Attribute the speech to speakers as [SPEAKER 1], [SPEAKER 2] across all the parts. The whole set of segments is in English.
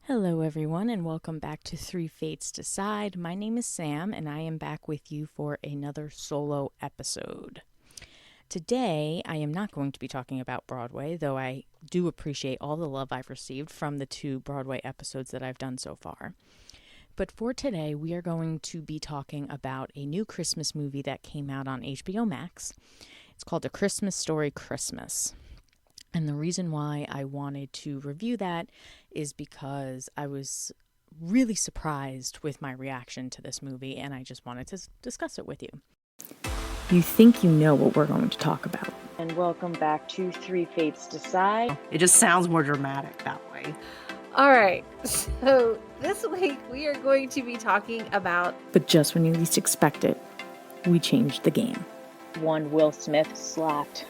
[SPEAKER 1] Hello, everyone, and welcome back to Three Fates Decide. My name is Sam, and I am back with you for another solo episode. Today, I am not going to be talking about Broadway, though I do appreciate all the love I've received from the 2 Broadway episodes that I've done so far. But for today, we are going to be talking about a new Christmas movie that came out on HBO Max. It's called A Christmas Story Christmas. And the reason why I wanted to review that is because I was really surprised with my reaction to this movie, and I just wanted to discuss it with you. You think you know what we're going to talk about. And welcome back to Three Fates Decide.
[SPEAKER 2] It just sounds more dramatic that way.
[SPEAKER 3] All right, so this week we are going to be talking about...
[SPEAKER 1] But just when you least expect it, we changed the game. One Will Smith slapped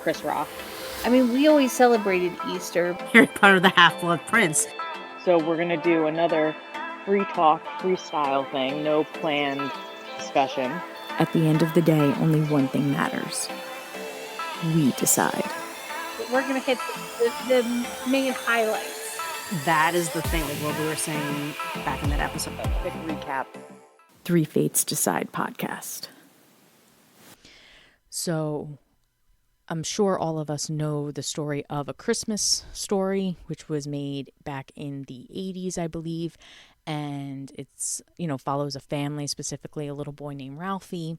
[SPEAKER 1] Chris Rock.
[SPEAKER 3] I mean, we always celebrated Easter.
[SPEAKER 2] Harry Potter the Half-Blood Prince.
[SPEAKER 1] So we're going to do another free talk, freestyle thing, no planned discussion. At the end of the day, only one thing matters. We decide.
[SPEAKER 3] We're going to hit the main highlights.
[SPEAKER 2] That is the thing, like what we were saying back in that episode.
[SPEAKER 1] Quick recap. Three Fates Decide podcast. So, I'm sure all of us know the story of A Christmas Story, which was made back in the 80s, I believe. And it's, follows a family, specifically a little boy named Ralphie,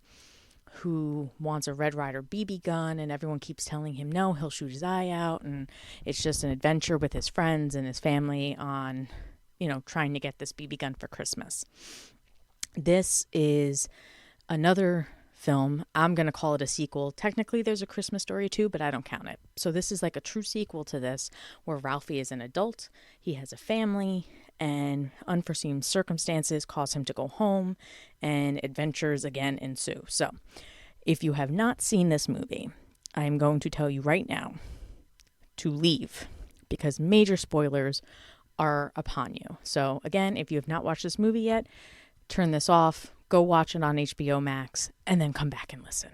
[SPEAKER 1] who wants a Red Ryder BB gun, and everyone keeps telling him no, he'll shoot his eye out. And it's just an adventure with his friends and his family on, trying to get this BB gun for Christmas. This is another film. I'm going to call it a sequel. Technically, there's A Christmas Story too, but I don't count it. So this is like a true sequel to this, where Ralphie is an adult, he has a family, and unforeseen circumstances cause him to go home, and adventures again ensue. So if you have not seen this movie, I am going to tell you right now to leave, because major spoilers are upon you. So again, if you have not watched this movie yet, turn this off, go watch it on HBO Max, and then come back and listen.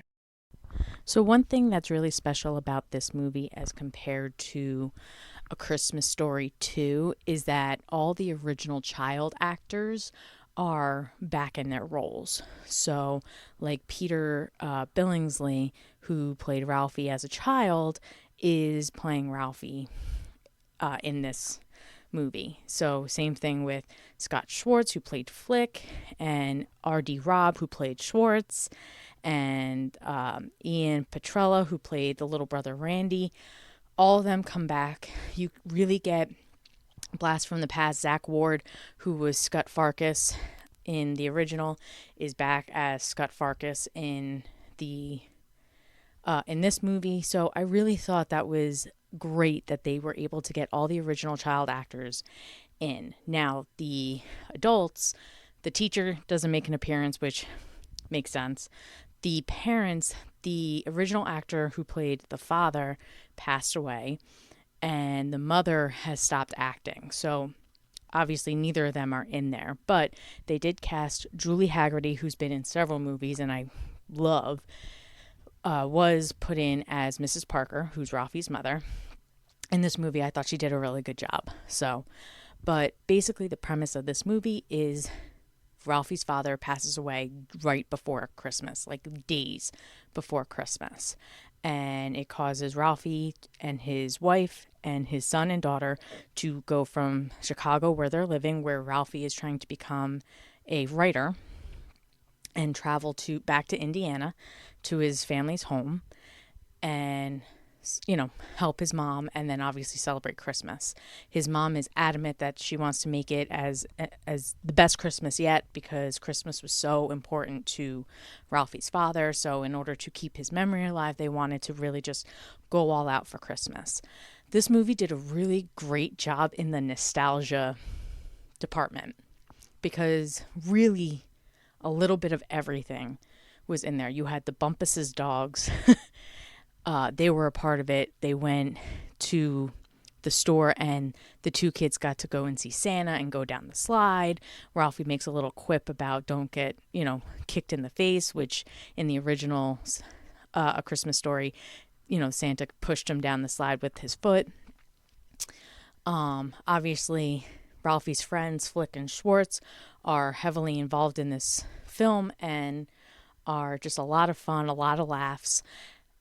[SPEAKER 1] So one thing that's really special about this movie as compared to A Christmas Story 2 is that all the original child actors are back in their roles. So like Peter Billingsley, who played Ralphie as a child, is playing Ralphie in this movie. So same thing with Scott Schwartz, who played Flick, and R.D. Robb, who played Schwartz, and Ian Petrella, who played the little brother Randy. All of them come back. You really get blast from the past. Zach Ward, who was Scut Farkus in the original, is back as Scut Farkus in this movie. So I really thought that was great that they were able to get all the original child actors in. Now, the adults, the teacher doesn't make an appearance, which makes sense. The parents, the original actor who played the father passed away, and the mother has stopped acting. So obviously neither of them are in there, but they did cast Julie Haggerty, who's been in several movies and I love, was put in as Mrs. Parker, who's Ralphie's mother. In this movie, I thought she did a really good job. But basically the premise of this movie is Ralphie's father passes away right before Christmas, like days before Christmas. And it causes Ralphie and his wife and his son and daughter to go from Chicago, where they're living, where Ralphie is trying to become a writer, and travel back to Indiana to his family's home and help his mom, and then obviously celebrate Christmas. His mom is adamant that she wants to make it as the best Christmas yet, because Christmas was so important to Ralphie's father. So in order to keep his memory alive, they wanted to really just go all out for Christmas. This movie did a really great job in the nostalgia department, because really a little bit of everything was in there. You had the Bumpus's dogs. They were a part of it. They went to the store and the 2 kids got to go and see Santa and go down the slide. Ralphie makes a little quip about don't get, kicked in the face, which in the original A Christmas Story, Santa pushed him down the slide with his foot. Obviously, Ralphie's friends, Flick and Schwartz, are heavily involved in this film and are just a lot of fun, a lot of laughs.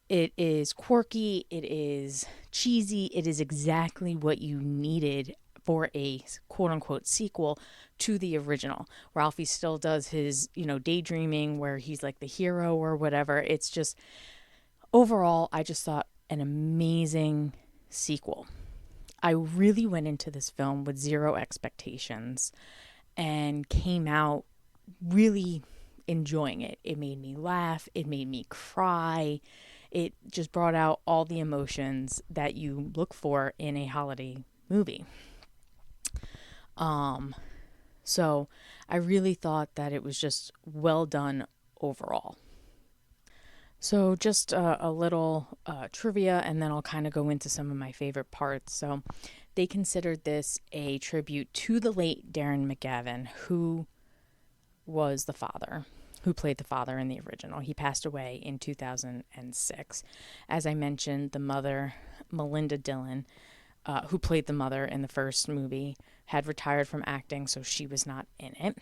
[SPEAKER 1] It is quirky, it is cheesy, it is exactly what you needed for a quote unquote sequel to the original. Ralphie still does his, daydreaming where he's like the hero or whatever. It's just, overall, I just thought an amazing sequel. I really went into this film with zero expectations and came out really enjoying it. It made me laugh, it made me cry. It just brought out all the emotions that you look for in a holiday movie. So I really thought that it was just well done overall. So just a little trivia, and then I'll kind of go into some of my favorite parts. So they considered this a tribute to the late Darren McGavin, who was the father, who played the father in the original. He passed away in 2006. As I mentioned, the mother, Melinda Dillon, who played the mother in the first movie, had retired from acting, so she was not in it.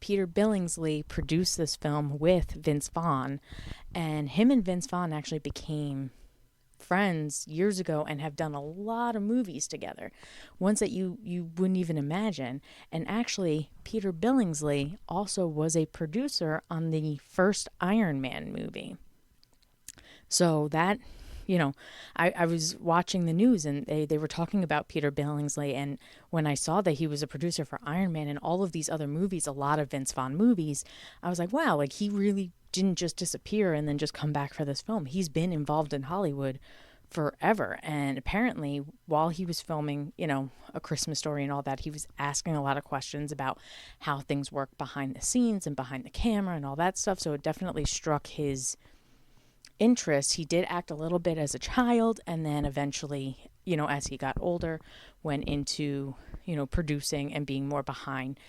[SPEAKER 1] Peter Billingsley produced this film with Vince Vaughn, and him and Vince Vaughn actually became friends years ago and have done a lot of movies together, ones that you wouldn't even imagine. And actually, Peter Billingsley also was a producer on the first Iron Man movie. So that, I was watching the news and they were talking about Peter Billingsley, and when I saw that he was a producer for Iron Man and all of these other movies, a lot of Vince Vaughn movies, I was like, wow, like he really didn't just disappear and then just come back for this film. He's been involved in Hollywood forever. And apparently while he was filming, A Christmas Story and all that, he was asking a lot of questions about how things work behind the scenes and behind the camera and all that stuff. So it definitely struck his interest. He did act a little bit as a child, and then eventually, as he got older, went into, producing and being more behind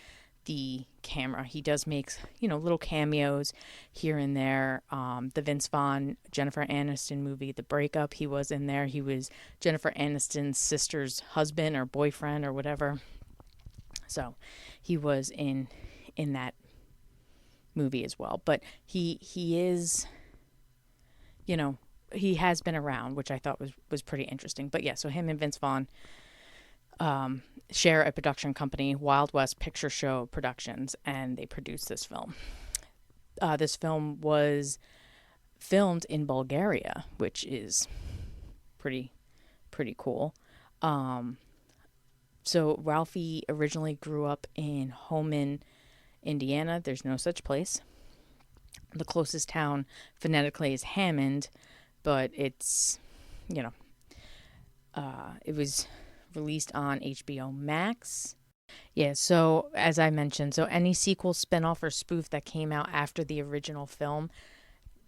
[SPEAKER 1] the camera. He does make, little cameos here and there. The Vince Vaughn, Jennifer Aniston movie, The Breakup, he was in there. He was Jennifer Aniston's sister's husband or boyfriend or whatever. So he was in that movie as well. But he is, he has been around, which I thought was pretty interesting. But yeah, so him and Vince Vaughn share a production company, Wild West Picture Show Productions, and they produced this film. This film was filmed in Bulgaria, which is pretty cool. So Ralphie originally grew up in Holman, Indiana. There's no such place. The closest town phonetically is Hammond, but it's, it was released on HBO Max. Yeah, so as I mentioned, so any sequel, spinoff, or spoof that came out after the original film,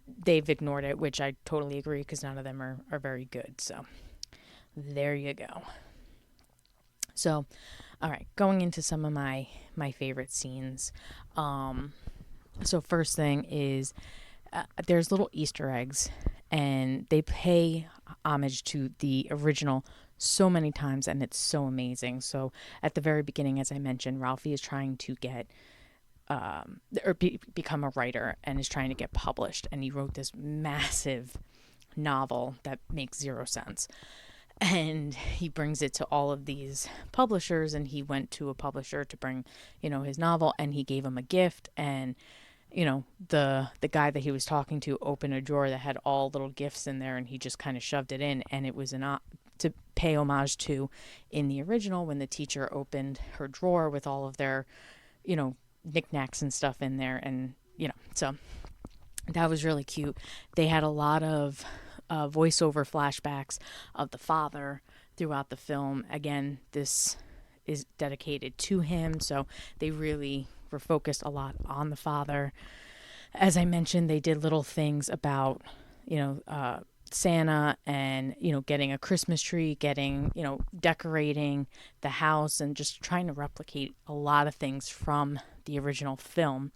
[SPEAKER 1] they've ignored it, which I totally agree because none of them are very good. So there you go. So, all right, going into some of my favorite scenes. So first thing is there's little Easter eggs, and they pay homage to the original so many times, and it's so amazing. So at the very beginning, as I mentioned, Ralphie is trying to get become a writer and is trying to get published, and he wrote this massive novel that makes zero sense, and he brings it to all of these publishers, and he went to a publisher to bring his novel, and he gave him a gift, and the guy that he was talking to opened a drawer that had all little gifts in there, and he just kind of shoved it in, and it was to pay homage to in the original when the teacher opened her drawer with all of their knickknacks and stuff in there, and so that was really cute. They had a lot of voiceover flashbacks of the father throughout the film. Again, this is dedicated to him, so they really were focused a lot on the father. As I mentioned, they did little things about Santa and getting a Christmas tree, getting decorating the house, and just trying to replicate a lot of things from the original film.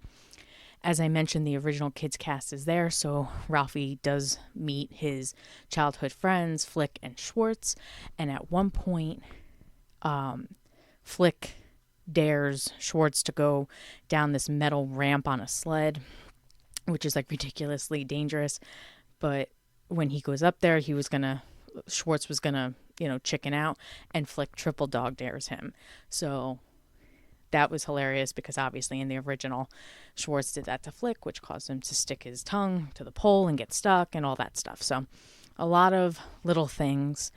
[SPEAKER 1] As I mentioned, the original kids cast is there, so Ralphie does meet his childhood friends, Flick and Schwartz, and at one point Flick dares Schwartz to go down this metal ramp on a sled, which is like ridiculously dangerous. But when he goes up there, Schwartz was gonna, chicken out, and Flick triple dog dares him. So that was hilarious because obviously in the original, Schwartz did that to Flick, which caused him to stick his tongue to the pole and get stuck and all that stuff. So a lot of little things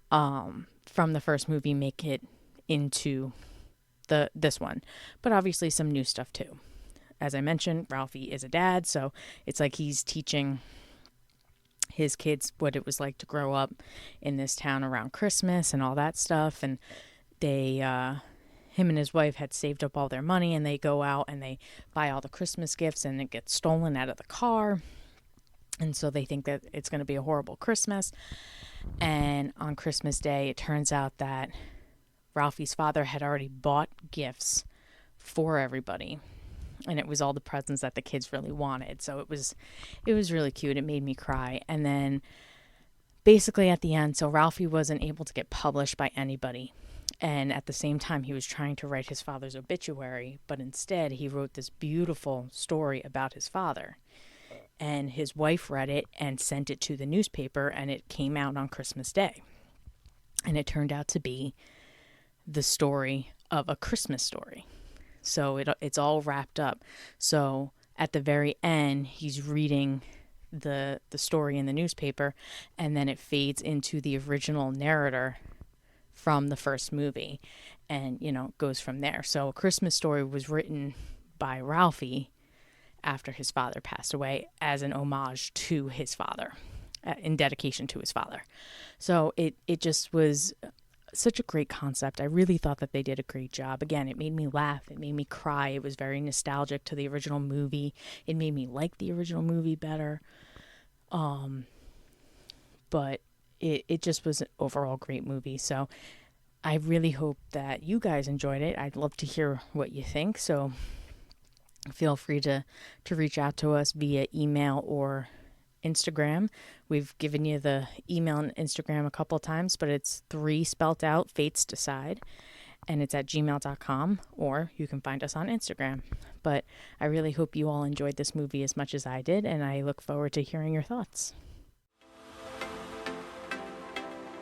[SPEAKER 1] from the first movie make it into this one, but obviously some new stuff too. As I mentioned, Ralphie is a dad, so it's like he's teaching his kids what it was like to grow up in this town around Christmas and all that stuff. And him and his wife had saved up all their money, and they go out and they buy all the Christmas gifts, and it gets stolen out of the car. And so they think that it's going to be a horrible Christmas. And on Christmas Day, it turns out that Ralphie's father had already bought gifts for everybody. And it was all the presents that the kids really wanted. So it was really cute. It made me cry. And then basically at the end, so Ralphie wasn't able to get published by anybody. And at the same time, he was trying to write his father's obituary, but instead he wrote this beautiful story about his father. And his wife read it and sent it to the newspaper, and it came out on Christmas Day. And it turned out to be the story of A Christmas Story. So it's all wrapped up. So at the very end, he's reading the story in the newspaper, and then it fades into the original narrator from the first movie, and goes from there. So A Christmas Story was written by Ralphie after his father passed away as an homage to his father, in dedication to his father. So it just was such a great concept. I really thought that they did a great job. Again, it made me laugh. It made me cry. It was very nostalgic to the original movie. It made me like the original movie better. But it just was an overall great movie. So I really hope that you guys enjoyed it. I'd love to hear what you think. So feel free to reach out to us via email or Instagram. We've given you the email and Instagram a couple times, but it's 3 spelt out, Fates Decide, and it's at gmail.com, or you can find us on Instagram. But I really hope you all enjoyed this movie as much as I did, and I look forward to hearing your thoughts.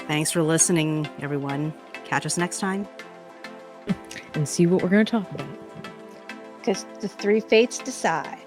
[SPEAKER 2] Thanks for listening, everyone. Catch us next time.
[SPEAKER 1] And see what we're going to talk about.
[SPEAKER 3] Because the 3 fates decide.